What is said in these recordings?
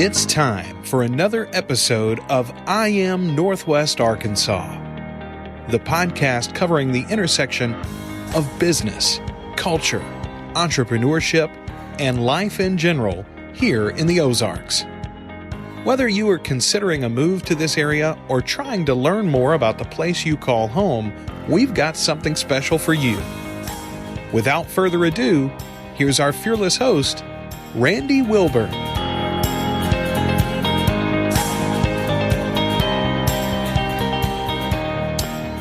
It's time for another episode of I Am Northwest Arkansas, the podcast covering the intersection of business, culture, entrepreneurship, and life in general here in the Ozarks. Whether you are considering a move to this area or trying to learn more about the place you call home, we've got something special for you. Without further ado, here's our fearless host, Randy Wilburn.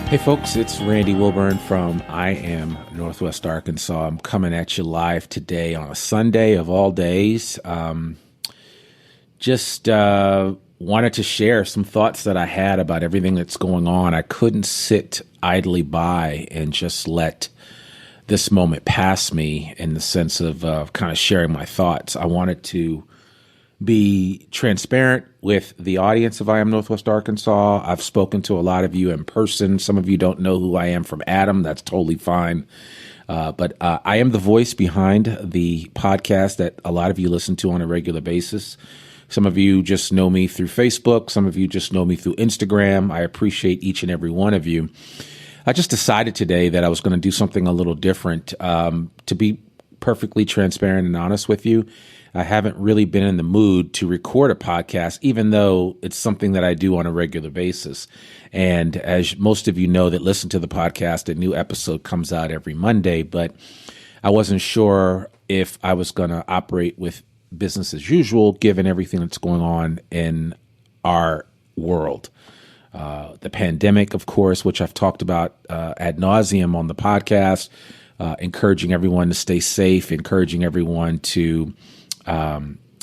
Hey folks, it's Randy Wilburn from I Am Northwest Arkansas. I'm coming at you live today on a Sunday of all days. Just wanted to share some thoughts that I had about everything that's going on. I couldn't sit idly by and just let this moment pass me in the sense of kind of sharing my thoughts. I wanted to be transparent with the audience of I Am Northwest Arkansas. I've spoken to a lot of you in person. Some of you don't know who I am from Adam. That's totally fine. But I am the voice behind the podcast that a lot of you listen to on a regular basis. Some of you just know me through Facebook. Some of you just know me through Instagram. I appreciate each and every one of you. I just decided today that I was going to do something a little different. To be perfectly transparent and honest with you, I haven't really been in the mood to record a podcast, even though it's something that I do on a regular basis. And as most of you know that listen to the podcast, a new episode comes out every Monday, but I wasn't sure if I was going to operate with business as usual, given everything that's going on in our world. The pandemic, of course, which I've talked about ad nauseum on the podcast, encouraging everyone to stay safe, encouraging everyone to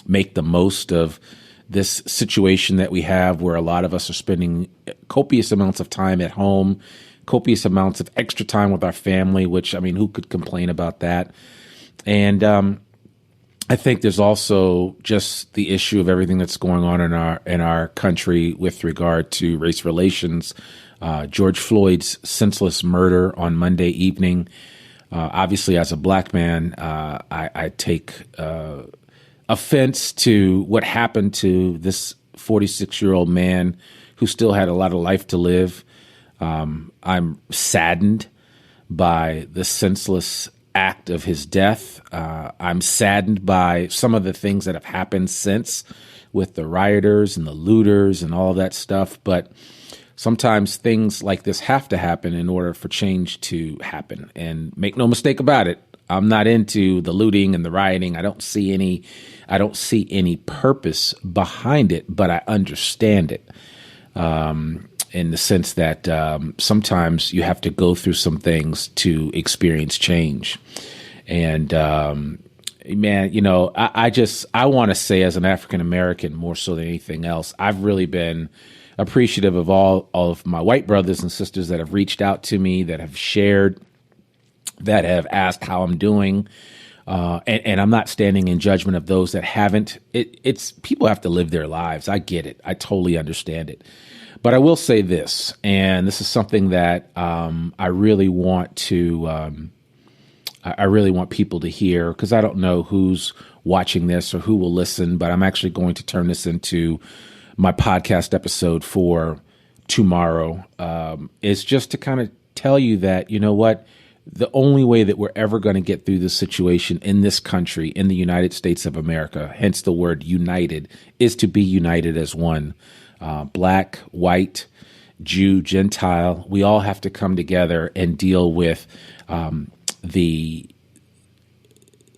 make the most of this situation that we have where a lot of us are spending copious amounts of time at home, copious amounts of extra time with our family, which, I mean, who could complain about that? And I think there's also just the issue of everything that's going on in our country with regard to race relations. George Floyd's senseless murder on Monday evening. Obviously, as a black man, I take offense to what happened to this 46-year-old man who still had a lot of life to live. I'm saddened by the senseless act of his death. I'm saddened by some of the things that have happened since with the rioters and the looters and all of that stuff. But sometimes things like this have to happen in order for change to happen. And make no mistake about it, I'm not into the looting and the rioting. I don't see any purpose behind it, but I understand it in the sense that sometimes you have to go through some things to experience change. And man, you know, I want to say as an African American more so than anything else, I've really been appreciative of all of my white brothers and sisters that have reached out to me, that have shared, that have asked how I'm doing. And I'm not standing in judgment of those that haven't. It's people have to live their lives. I get it. I totally understand it. But I will say this, and this is something that I really want people to hear, because I don't know who's watching this or who will listen, but I'm actually going to turn this into my podcast episode for tomorrow. Is just to kind of tell you that, you know what, the only way that we're ever going to get through this situation in this country, in the United States of America, hence the word united, is to be united as one. Black, white, Jew, Gentile, we all have to come together and deal with the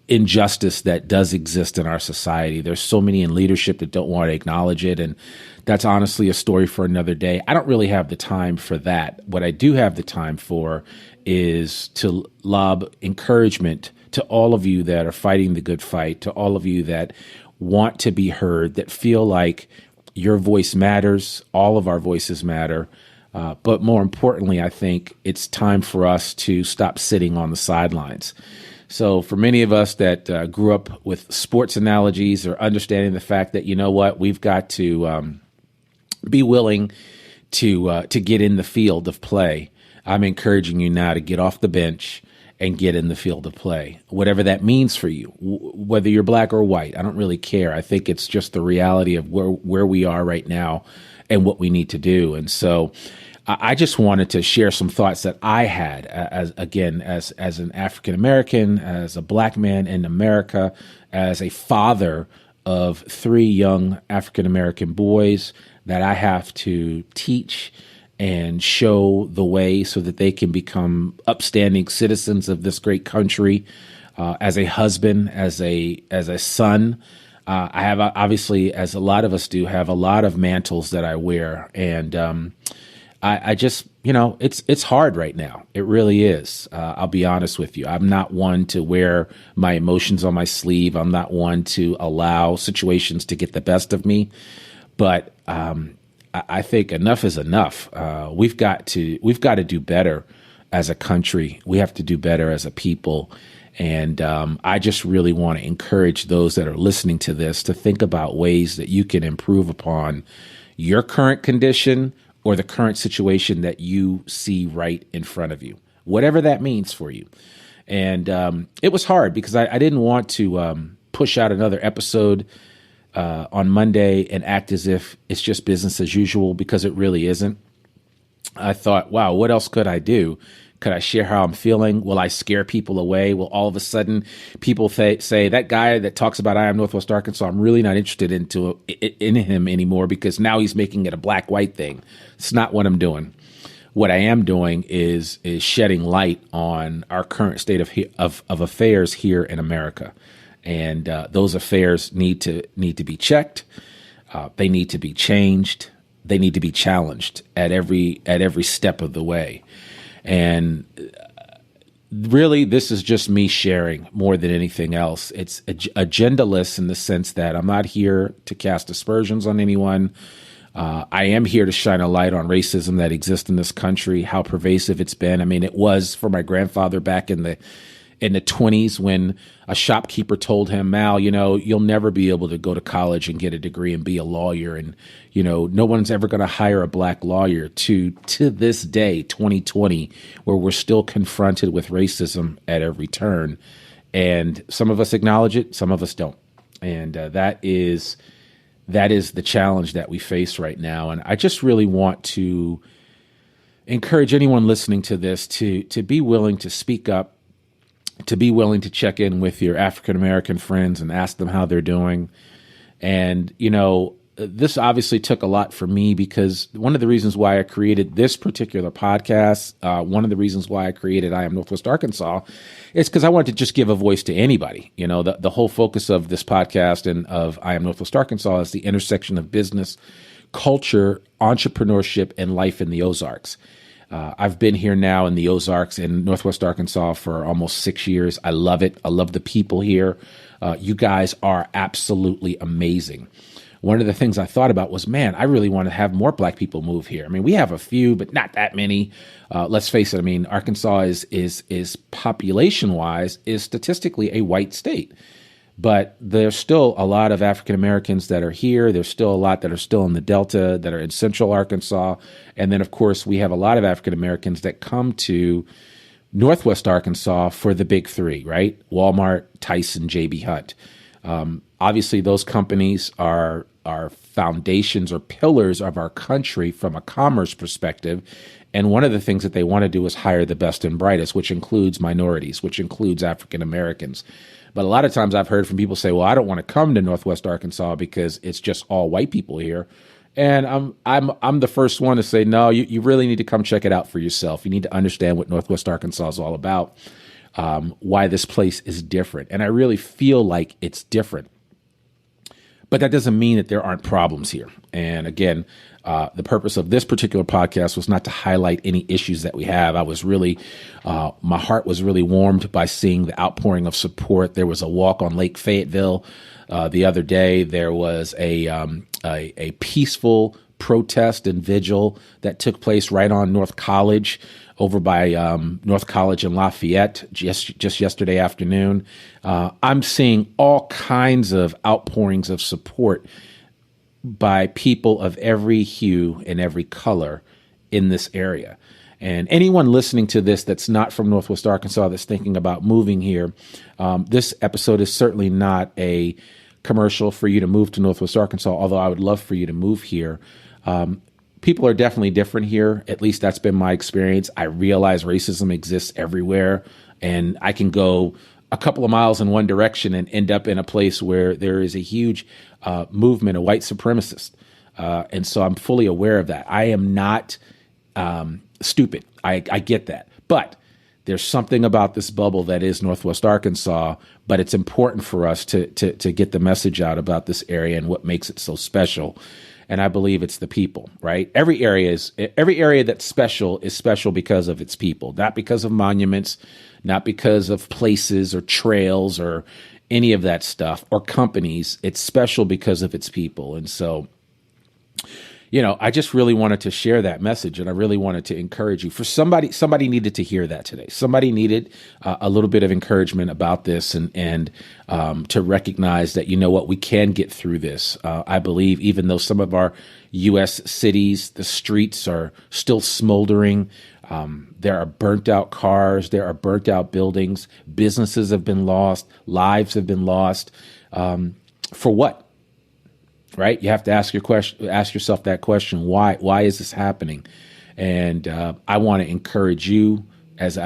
injustice that does exist in our society. There's so many in leadership that don't want to acknowledge it, and that's honestly a story for another day. I don't really have the time for that. What I do have the time for is to lob encouragement to all of you that are fighting the good fight, to all of you that want to be heard, that feel like your voice matters, all of our voices matter. But more importantly, I think it's time for us to stop sitting on the sidelines. So for many of us that grew up with sports analogies or understanding the fact that, you know what, we've got to be willing to get in the field of play, I'm encouraging you now to get off the bench and get in the field of play, whatever that means for you, whether you're black or white. I don't really care. I think it's just the reality of where we are right now and what we need to do. And so I just wanted to share some thoughts that I had as an African American, as a black man in America, as a father of 3 young African American boys that I have to teach and show the way so that they can become upstanding citizens of this great country. As a husband, as a son, I have, obviously, as a lot of us do, have a lot of mantles that I wear, and I just, it's hard right now. It really is. I'll be honest with you. I'm not one to wear my emotions on my sleeve. I'm not one to allow situations to get the best of me. But I think enough is enough. We've got to do better as a country. We have to do better as a people. And I just really want to encourage those that are listening to this to think about ways that you can improve upon your current condition or the current situation that you see right in front of you, whatever that means for you. And it was hard because I didn't want to push out another episode on Monday and act as if it's just business as usual, because it really isn't. I thought, wow, what else could I do? Could I share how I'm feeling? Will I scare people away? Will all of a sudden people say that guy that talks about I Am Northwest Arkansas, I'm really not interested in him anymore because now he's making it a black-white thing. It's not what I'm doing. What I am doing is shedding light on our current state of affairs here in America. And those affairs need to be checked. They need to be changed. They need to be challenged at every step of the way. And really, this is just me sharing more than anything else. It's agendaless in the sense that I'm not here to cast aspersions on anyone. I am here to shine a light on racism that exists in this country, how pervasive it's been. I mean, it was for my grandfather back in the 20s when a shopkeeper told him, Mal, you'll never be able to go to college and get a degree and be a lawyer. And, no one's ever going to hire a black lawyer to this day, 2020, where we're still confronted with racism at every turn. And some of us acknowledge it, some of us don't. And that is the challenge that we face right now. And I just really want to encourage anyone listening to this to be willing to speak up, to be willing to check in with your African-American friends and ask them how they're doing. And, this obviously took a lot for me because one of the reasons why I created this particular podcast, one of the reasons why I created I Am Northwest Arkansas, is because I wanted to just give a voice to anybody. The whole focus of this podcast and of I Am Northwest Arkansas is the intersection of business, culture, entrepreneurship, and life in the Ozarks. I've been here now in the Ozarks in Northwest Arkansas for almost 6 years. I love it. I love the people here. You guys are absolutely amazing. One of the things I thought about was, man, I really want to have more black people move here. I mean, we have a few, but not that many. Let's face it. I mean, Arkansas is population-wise, is statistically a white state. But there's still a lot of African Americans that are here. There's still a lot that are still in the Delta, that are in Central Arkansas. And then, of course, we have a lot of African Americans that come to Northwest Arkansas for the big 3, right? Walmart, Tyson, J.B. Hunt. Obviously, those companies are foundations or pillars of our country from a commerce perspective. And one of the things that they want to do is hire the best and brightest, which includes minorities, which includes African Americans. But a lot of times I've heard from people say, well, I don't want to come to Northwest Arkansas because it's just all white people here. And I'm the first one to say, no, you really need to come check it out for yourself. You need to understand what Northwest Arkansas is all about, why this place is different. And I really feel like it's different. But that doesn't mean that there aren't problems here. And again, the purpose of this particular podcast was not to highlight any issues that we have. I was really, my heart was really warmed by seeing the outpouring of support. There was a walk on Lake Fayetteville the other day. There was a peaceful protest and vigil that took place right on North College, over by North College in Lafayette just yesterday afternoon. I'm seeing all kinds of outpourings of support by people of every hue and every color in this area. And anyone listening to this that's not from Northwest Arkansas that's thinking about moving here, this episode is certainly not a commercial for you to move to Northwest Arkansas, although I would love for you to move here. People are definitely different here. At least that's been my experience. I realize racism exists everywhere, and I can go a couple of miles in one direction and end up in a place where there is a huge movement of white supremacists. And so I'm fully aware of that. I am not stupid. I get that. But there's something about this bubble that is Northwest Arkansas, but it's important for us to get the message out about this area and what makes it so special. And I believe it's the people, right? Every area that's special is special because of its people, not because of monuments, not because of places or trails or any of that stuff or companies. It's special because of its people. And so, I just really wanted to share that message, and I really wanted to encourage you. For somebody needed to hear that today. Somebody needed a little bit of encouragement about this, and to recognize that, we can get through this. I believe even though some of our U.S. cities, the streets are still smoldering, there are burnt out cars, there are burnt out buildings, businesses have been lost, lives have been lost. For what? Right? You have to ask yourself that question. Why is this happening? And I want to encourage you as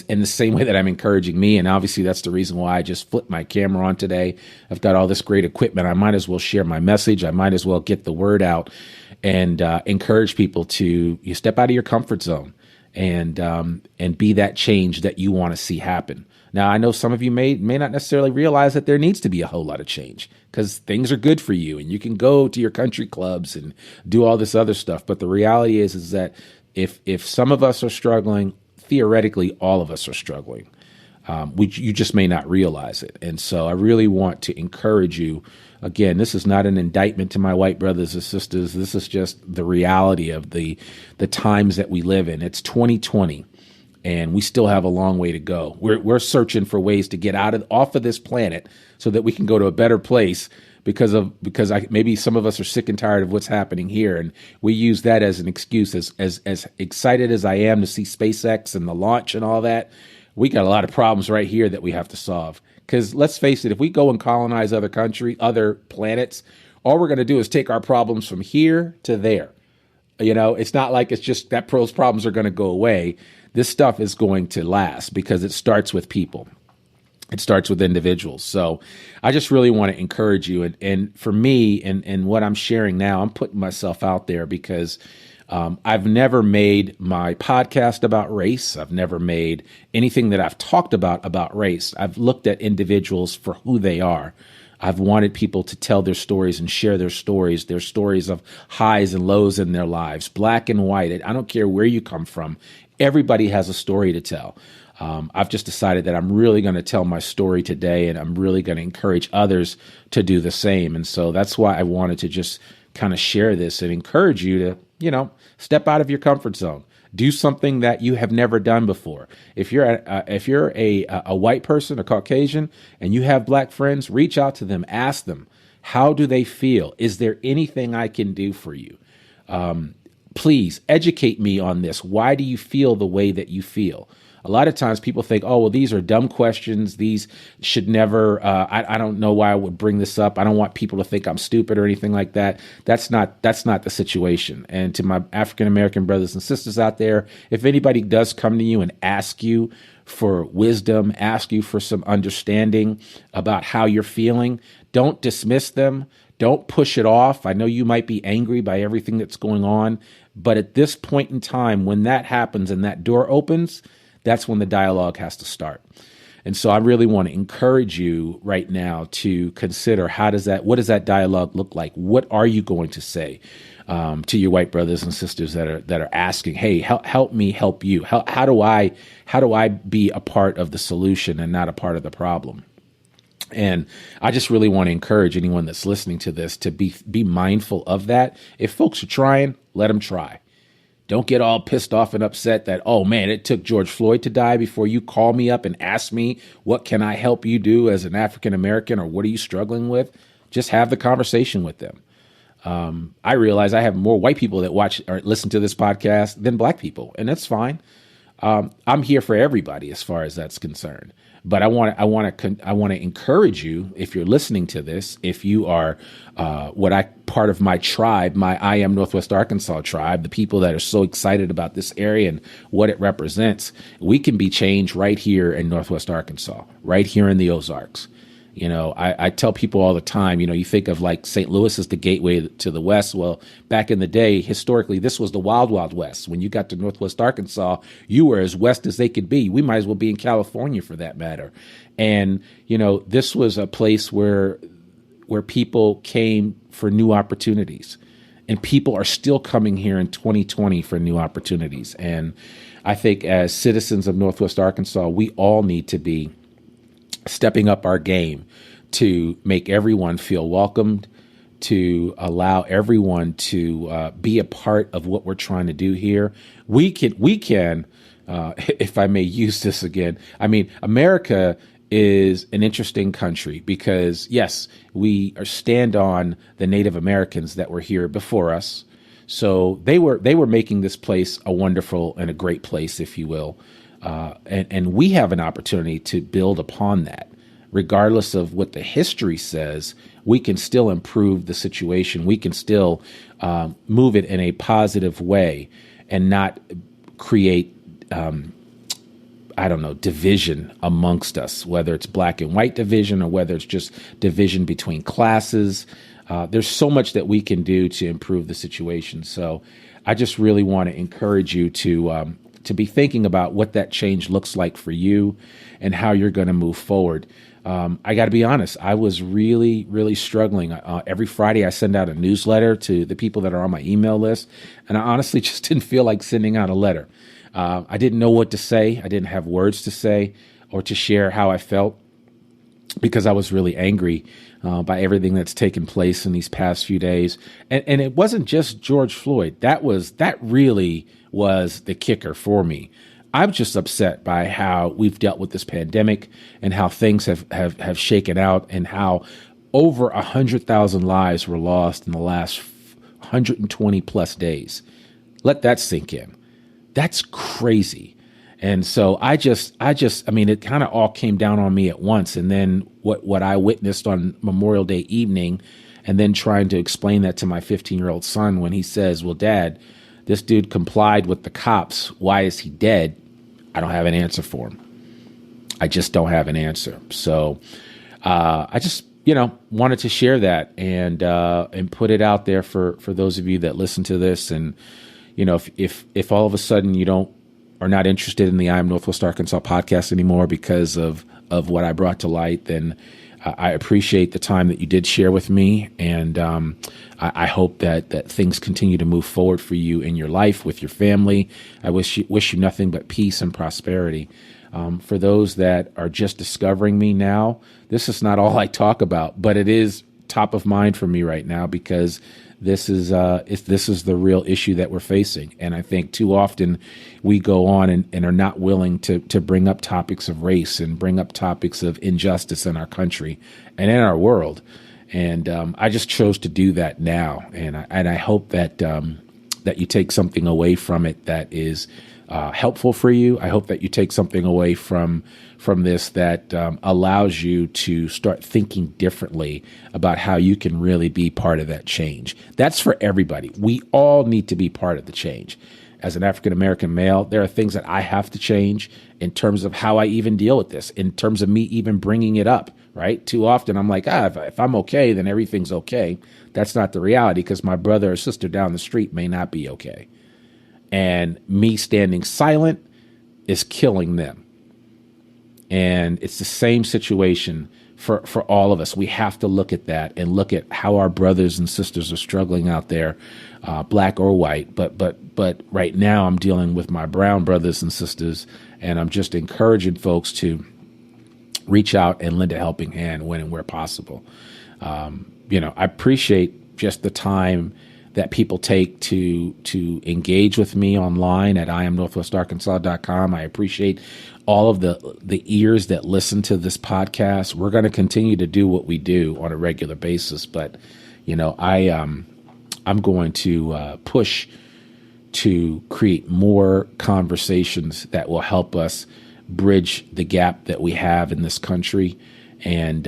in the same way that I'm encouraging me. And obviously that's the reason why I just flipped my camera on today. I've got all this great equipment. I might as well share my message. I might as well get the word out and encourage people to step out of your comfort zone and be that change that you want to see happen. Now, I know some of you may not necessarily realize that there needs to be a whole lot of change because things are good for you and you can go to your country clubs and do all this other stuff. But the reality is that if some of us are struggling, theoretically, all of us are struggling. You just may not realize it. And so I really want to encourage you. Again, this is not an indictment to my white brothers and sisters. This is just the reality of the times that we live in. It's 2020. And we still have a long way to go. We're searching for ways to get off of this planet so that we can go to a better place because maybe some of us are sick and tired of what's happening here, and we use that as an excuse. As excited as I am to see SpaceX and the launch and all that, we got a lot of problems right here that we have to solve. Because let's face it, if we go and colonize other planets, all we're going to do is take our problems from here to there. It's not like it's just that those problems are going to go away. This stuff is going to last because it starts with people. It starts with individuals. So I just really want to encourage you. And for me and what I'm sharing now, I'm putting myself out there because I've never made my podcast about race. I've never made anything that I've talked about race. I've looked at individuals for who they are. I've wanted people to tell their stories and share their stories of highs and lows in their lives, black and white. I don't care where you come from. Everybody has a story to tell. I've just decided that I'm really going to tell my story today, and I'm really going to encourage others to do the same. And so that's why I wanted to just kind of share this and encourage you to, step out of your comfort zone. Do something that you have never done before. If you're a white person, a Caucasian, and you have black friends, reach out to them. Ask them, how do they feel? Is there anything I can do for you? Please educate me on this. Why do you feel the way that you feel? A lot of times people think, oh, well, these are dumb questions. These should never, I don't know why I would bring this up. I don't want people to think I'm stupid or anything like that. That's not the situation. And to my African-American brothers and sisters out there, if anybody does come to you and ask you for wisdom, ask you for some understanding about how you're feeling, don't dismiss them. Don't push it off. I know you might be angry by everything that's going on, but at this point in time, when that happens and that door opens, that's when the dialogue has to start. And so I really want to encourage you right now to consider what does that dialogue look like? What are you going to say to your white brothers and sisters that are asking, hey, help me help you? How do I be a part of the solution and not a part of the problem? And I just really want to encourage anyone that's listening to this to be mindful of that. If folks are trying, let them try. Don't get all pissed off and upset that, oh man, it took George Floyd to die before you call me up and ask me, what can I help you do as an African American, or what are you struggling with? Just have the conversation with them. I realize I have more white people that watch or listen to this podcast than black people, and that's fine. I'm here for everybody as far as that's concerned. But I want to encourage you, if you're listening to this, if you are part of my tribe, my I Am Northwest Arkansas tribe, the people that are so excited about this area and what it represents, we can be changed right here in Northwest Arkansas, right here in the Ozarks. You know, I tell people all the time, you know, you think of like St. Louis as the gateway to the West. Well, back in the day, historically, this was the wild, wild West. When you got to Northwest Arkansas, you were as west as they could be. We might as well be in California for that matter. And, you know, this was a place where people came for new opportunities. And people are still coming here in 2020 for new opportunities. And I think as citizens of Northwest Arkansas, we all need to be stepping up our game to make everyone feel welcomed, to allow everyone to be a part of what we're trying to do here. We can, if I may use this again, I mean, America is an interesting country because, yes, we stand on the Native Americans that were here before us. So they were making this place a wonderful and a great place, if you will. And we have an opportunity to build upon that. Regardless of what the history says, we can still improve the situation. We can still move it in a positive way and not create, division amongst us, whether it's black and white division or whether it's just division between classes. There's so much that we can do to improve the situation. So I just really want to encourage you to be thinking about what that change looks like for you and how you're going to move forward. I got to be honest, I was really, really struggling. Every Friday I send out a newsletter to the people that are on my email list, and I honestly just didn't feel like sending out a letter. I didn't know what to say. I didn't have words to say or to share how I felt because I was really angry by everything that's taken place in these past few days. And it wasn't just George Floyd. That really was the kicker for me. I'm just upset by how we've dealt with this pandemic and how things have shaken out and how over 100,000 lives were lost in the last 120 plus days. Let that sink in. That's crazy. And so I mean, it kind of all came down on me at once. And then what I witnessed on Memorial Day evening, and then trying to explain that to my 15-year-old son when he says, well, Dad, this dude complied with the cops. Why is he dead? I don't have an answer for him. I just don't have an answer. So I just, wanted to share that and put it out there for those of you that listen to this. And, if all of a sudden you are not interested in the I Am Northwest Arkansas podcast anymore because of what I brought to light, then I appreciate the time that you did share with me, and I hope that things continue to move forward for you in your life, with your family. I wish you nothing but peace and prosperity. For those that are just discovering me now, this is not all I talk about, but it is top of mind for me right now because this is the real issue that we're facing. And I think too often we go on and are not willing to bring up topics of race and bring up topics of injustice in our country and in our world. And I just chose to do that now. And I hope that you take something away from it that is helpful for you. I hope that you take something away from this that allows you to start thinking differently about how you can really be part of that change. That's for everybody. We all need to be part of the change. As an African-American male, there are things that I have to change in terms of how I even deal with this, in terms of me even bringing it up, right? Too often I'm like, if I'm okay, then everything's okay. That's not the reality because my brother or sister down the street may not be okay. And me standing silent is killing them. And it's the same situation for all of us. We have to look at that and look at how our brothers and sisters are struggling out there, black or white. But right now I'm dealing with my brown brothers and sisters, and I'm just encouraging folks to reach out and lend a helping hand when and where possible. I appreciate just the time that people take to engage with me online at iamnorthwestarkansas.com. I appreciate all of the ears that listen to this podcast. We're going to continue to do what we do on a regular basis, but I I'm going to push to create more conversations that will help us bridge the gap that we have in this country. And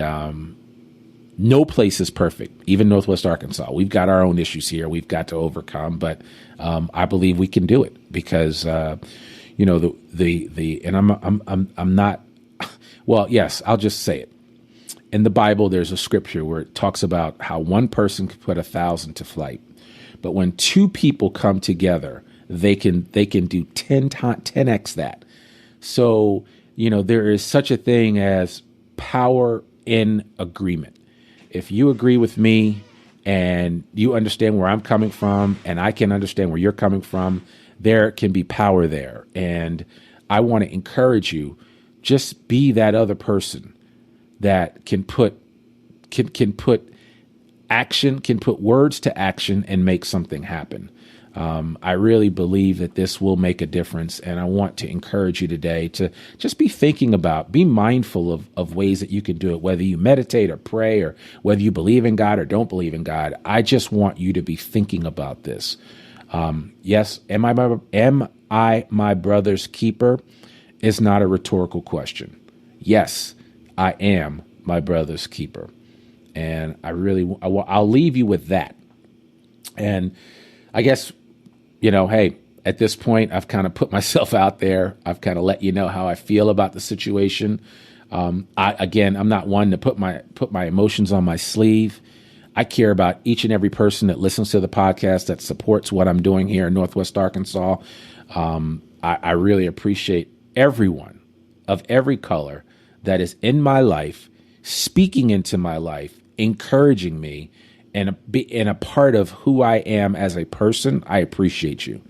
no place is perfect, even Northwest Arkansas. We've got our own issues here we've got to overcome, but I believe we can do it because, and I'm not, well, yes, I'll just say it. In the Bible, there's a scripture where it talks about how one person can put 1,000 to flight. But when two people come together, they can do 10x that. So, there is such a thing as power in agreement. If you agree with me and you understand where I'm coming from and I can understand where you're coming from, there can be power there. And I want to encourage you, just be that other person that can put words to action and make something happen. I really believe that this will make a difference, and I want to encourage you today to just be mindful of ways that you can do it, whether you meditate or pray or whether you believe in God or don't believe in God. I just want you to be thinking about this. Yes, am I my brother's keeper is not a rhetorical question. Yes, I am my brother's keeper. And I'll leave you with that. And I guess, hey, at this point, I've kind of put myself out there. I've kind of let you know how I feel about the situation. I'm not one to put my emotions on my sleeve. I care about each and every person that listens to the podcast, that supports what I'm doing here in Northwest Arkansas. I really appreciate everyone of every color that is in my life, speaking into my life, encouraging me, and a part of who I am as a person. I appreciate you.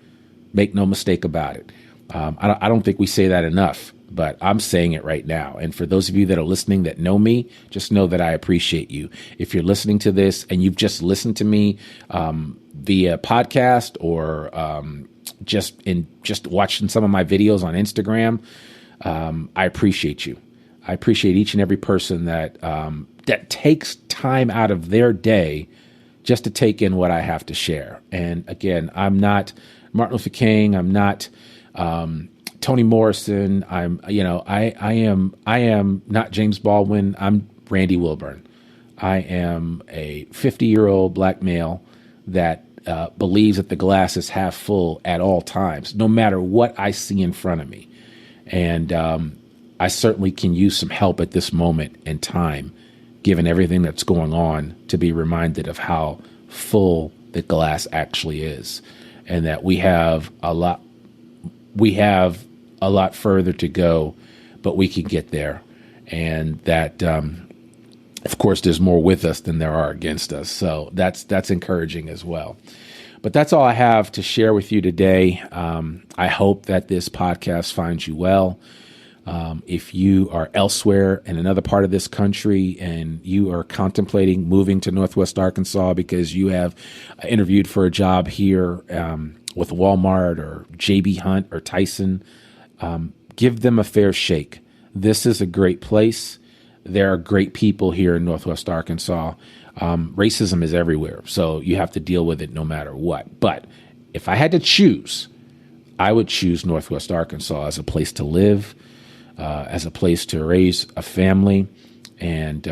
Make no mistake about it. I don't think we say that enough, but I'm saying it right now. And for those of you that are listening that know me, just know that I appreciate you. If you're listening to this and you've just listened to me via podcast or just watching some of my videos on Instagram, I appreciate you. I appreciate each and every person that takes time out of their day just to take in what I have to share. And again, I'm not Martin Luther King. I'm not Toni Morrison. I am not James Baldwin. I'm Randy Wilburn. I am a 50-year-old black male that believes that the glass is half full at all times, no matter what I see in front of me. And I certainly can use some help at this moment in time, given everything that's going on, to be reminded of how full the glass actually is, and that we have a lot further to go, but we can get there. And that, of course, there's more with us than there are against us. So that's encouraging as well. But that's all I have to share with you today. I hope that this podcast finds you well. If you are elsewhere in another part of this country and you are contemplating moving to Northwest Arkansas because you have interviewed for a job here with Walmart or J.B. Hunt or Tyson, give them a fair shake. This is a great place. There are great people here in Northwest Arkansas. Racism is everywhere, so you have to deal with it no matter what. But if I had to choose, I would choose Northwest Arkansas as a place to live, as a place to raise a family. And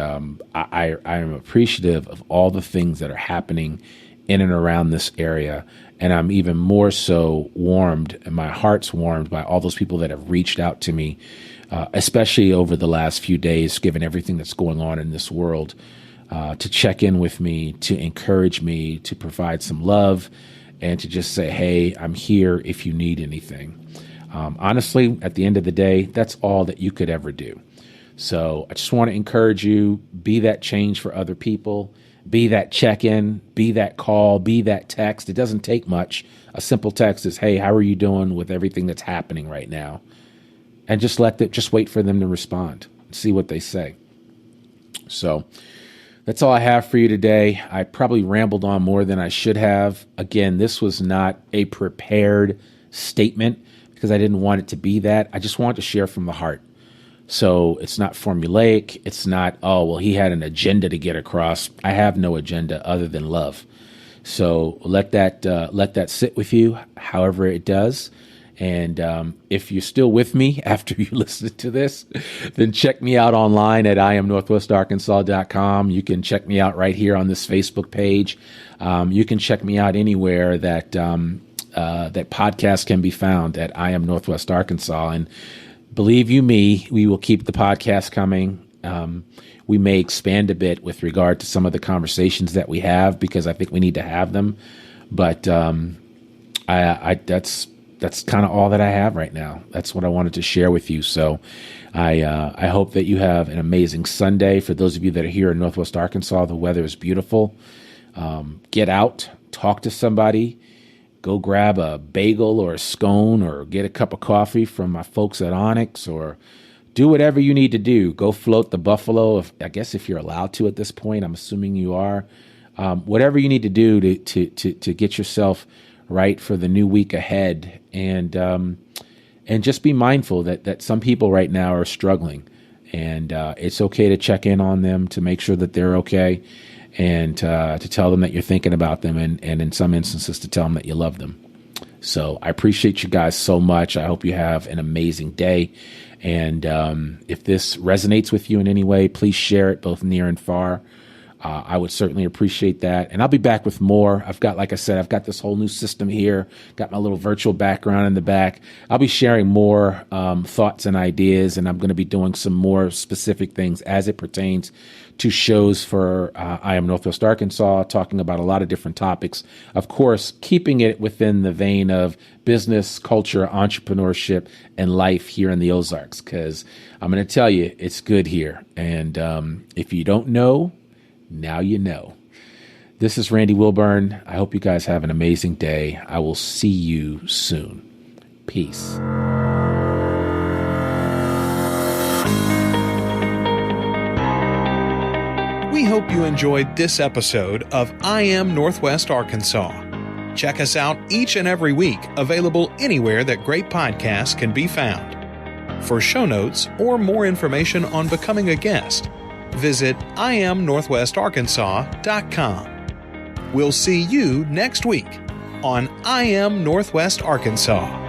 I am appreciative of all the things that are happening in and around this area. And I'm even more so warmed, and my heart's warmed by all those people that have reached out to me, especially over the last few days, given everything that's going on in this world, to check in with me, to encourage me, to provide some love, and to just say, hey, I'm here if you need anything. Honestly, at the end of the day, that's all that you could ever do. So I just want to encourage you, be that change for other people, be that check-in, be that call, be that text. It doesn't take much. A simple text is, hey, how are you doing with everything that's happening right now? And just wait for them to respond and see what they say. So that's all I have for you today. I probably rambled on more than I should have. Again, this was not a prepared statement because I didn't want it to be that. I just wanted to share from the heart. So it's not formulaic. It's not, oh, well, he had an agenda to get across. I have no agenda other than love. So let that sit with you, however it does. And if you're still with me after you listen to this, then check me out online at IamNorthwestArkansas.com. You can check me out right here on this Facebook page. You can check me out anywhere that that podcast can be found at I Am Northwest Arkansas. And believe you me, we will keep the podcast coming. We may expand a bit with regard to some of the conversations that we have, because I think we need to have them. But that's kind of all that I have right now. That's what I wanted to share with you. So I hope that you have an amazing Sunday. For those of you that are here in Northwest Arkansas, the weather is beautiful. Get out, talk to somebody, go grab a bagel or a scone, or get a cup of coffee from my folks at Onyx, or do whatever you need to do. Go float the buffalo, if you're allowed to at this point. I'm assuming you are. Whatever you need to do to get yourself right for the new week ahead, and just be mindful that some people right now are struggling, and it's okay to check in on them to make sure that they're okay, and to tell them that you're thinking about them, and in some instances to tell them that you love them. So I appreciate you guys so much. I hope you have an amazing day. And if this resonates with you in any way, please share it, both near and far. I would certainly appreciate that. And I'll be back with more. I've got this whole new system here, got my little virtual background in the back. I'll be sharing more thoughts and ideas, and I'm going to be doing some more specific things as it pertains to shows for I Am Northwest Arkansas, talking about a lot of different topics. Of course, keeping it within the vein of business, culture, entrepreneurship, and life here in the Ozarks, because I'm going to tell you, it's good here. And if you don't know, now you know. This is Randy Wilburn. I hope you guys have an amazing day. I will see you soon. Peace. We hope you enjoyed this episode of I Am Northwest Arkansas. Check us out each and every week, available anywhere that great podcasts can be found. For show notes or more information on becoming a guest, visit IamNorthwestArkansas.com. We'll see you next week on I Am Northwest Arkansas.